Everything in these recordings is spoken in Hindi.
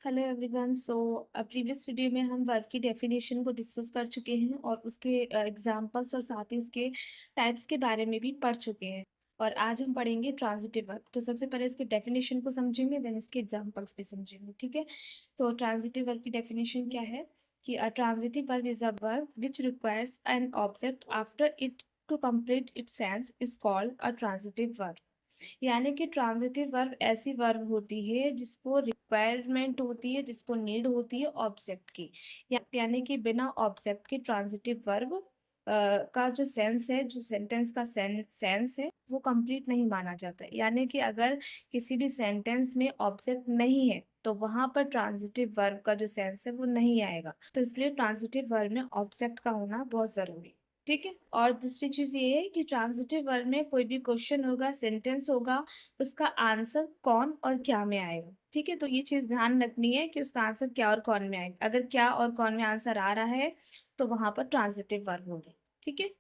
Hello everyone. प्रीवियस वीडियो में हम वर्ब की डेफिनेशन को डिस्कस कर चुके हैं और उसके एग्जांपल्स और साथ ही उसके टाइप्स के बारे में भी पढ़ चुके हैं। और आज हम पढ़ेंगे ट्रांजिटिव वर्ब। तो सबसे पहले इसके डेफिनेशन को समझेंगे, देन इसके एग्जांपल्स भी समझेंगे। ठीक है। तो ट्रांजिटिव वर्ब की डेफिनेशन क्या है कि a transitive verb is a verb which requires an object after it to complete its sense is called a transitive verb. यानी कि ट्रांजिटिव वर्ब ऐसी वर्ब होती है जिसको रिक्वायरमेंट होती है, जिसको नीड होती है ऑब्जेक्ट की। यानी कि बिना ऑब्जेक्ट के ट्रांजिटिव वर्ब का जो सेंस है, जो सेंटेंस का सेंस है, वो कंप्लीट नहीं माना जाता है। यानी कि अगर किसी भी सेंटेंस में ऑब्जेक्ट नहीं है तो वहां पर ट्रांजिटिव वर्ब का जो सेंस है वो नहीं आएगा। तो इसलिए ट्रांजिटिव वर्ब में ऑब्जेक्ट का होना बहुत जरूरी है। ठीक है। और दूसरी चीज ये है कि ट्रांजिटिव वर्ब में कोई भी क्वेश्चन होगा, सेंटेंस होगा, उसका आंसर कौन और क्या में आएगा। ठीक है। तो ये चीज ध्यान रखनी है कि उसका आंसर क्या और कौन में आएगा। अगर क्या और कौन में आंसर आ रहा है तो वहां पर ट्रांजिटिव वर्ब होगी। ठीक है।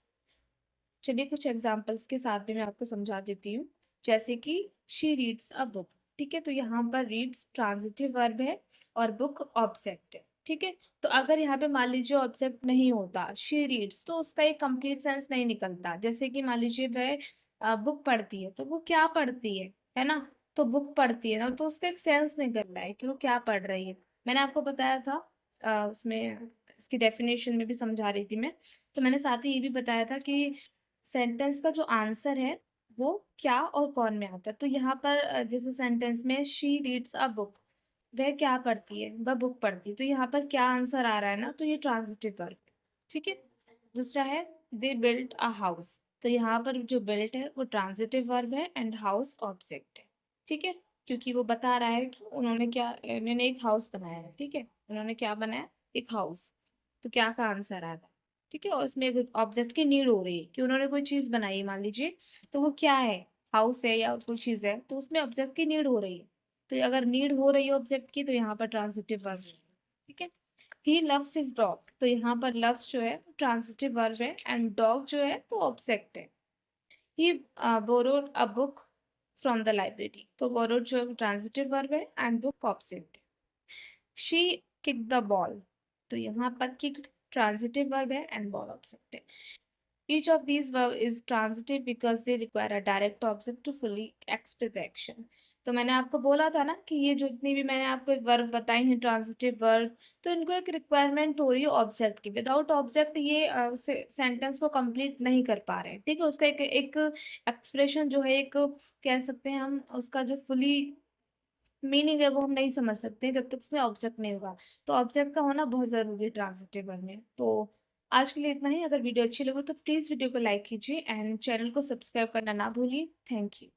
चलिए कुछ एग्जांपल्स के साथ भी मैं आपको समझा देती हूँ। जैसे कि शी रीड्स अ बुक। ठीक है। तो यहाँ पर रीड्स ट्रांजिटिव वर्ब है और बुक ऑब्जेक्ट है। ठीक है। तो अगर यहाँ पे मान लीजिए ऑब्जेक्ट नहीं होता, शी रीड्स, तो उसका एक कंप्लीट सेंस नहीं निकलता। जैसे कि मान लीजिए वह बुक पढ़ती है, तो वो क्या पढ़ती है ना। तो बुक पढ़ती है ना, तो उसका एक सेंस निकल रहा है कि वो क्या पढ़ रही है। मैंने आपको बताया था उसमें इसकी डेफिनेशन में भी समझा रही थी मैं। तो मैंने साथ ही ये भी बताया था कि सेंटेंस का जो आंसर है वो क्या और कौन में आता है। तो यहाँ पर जैसे सेंटेंस में शी रीड्स अ बुक, वह क्या पढ़ती है, वह बुक पढ़ती है। तो यहाँ पर क्या आंसर आ रहा है ना, तो ये ट्रांजिटिव वर्ब है। ठीक है। दूसरा है दे बिल्ट अ हाउस। तो यहाँ पर जो बिल्ट है वो ट्रांजिटिव वर्ब है एंड हाउस ऑब्जेक्ट है। ठीक है। क्योंकि वो बता रहा है कि उन्होंने एक हाउस बनाया है। ठीक है। उन्होंने क्या बनाया, एक हाउस। तो क्या का आंसर आ रहा है। ठीक है। और उसमें एक ऑब्जेक्ट की नीड हो रही है कि उन्होंने कोई चीज बनाई मान लीजिए, तो वो क्या है, हाउस है या कोई चीज है, तो उसमें ऑब्जेक्ट की नीड हो रही है। तो अगर नीड हो रही है ऑब्जेक्ट की तो यहाँ पर ट्रांजिटिव वर्ब है। ठीक है। He loves his dog. तो यहाँ पर लव्स जो है ट्रांजिटिव वर्ब है एंड डॉग जो है वो ऑब्जेक्ट है। He borrowed a book from the library. तो बोरोड जो है ट्रांजिटिव वर्ब है एंड बुक ऑब्जेक्ट है। She kick the ball. तो यहाँ पर किक ट्रांजिटिव वर्ब है एंड बॉल ऑब्जेक्ट है। Each of these verbs is transitive because they require a direct object to fully express the action. तो मैंने आपको बोला था ना कि ये जो इतनी भी मैंने आपको वर्ब बताई हैं ट्रांजिटिव वर्ब, तो इनको एक रिक्वायरमेंट हो रही है ऑब्जेक्ट की। विदाउट ऑब्जेक्ट ये सेंटेंस को कंप्लीट नहीं कर पा रहे हैं। ठीक है। उसका एक एक एक्सप्रेशन जो है, एक कह सकते हैं हम, उसका जो फुली मीनिंग है वो हम नहीं समझ सकते जब तक उसमें ऑब्जेक्ट नहीं होगा। तो ऑब्जेक्ट का होना बहुत जरूरी है ट्रांजिटिव वर्ब में। तो आज के लिए इतना ही। अगर वीडियो अच्छी लगे तो प्लीज वीडियो को लाइक कीजिए एंड चैनल को सब्सक्राइब करना ना भूलिए। Thank you.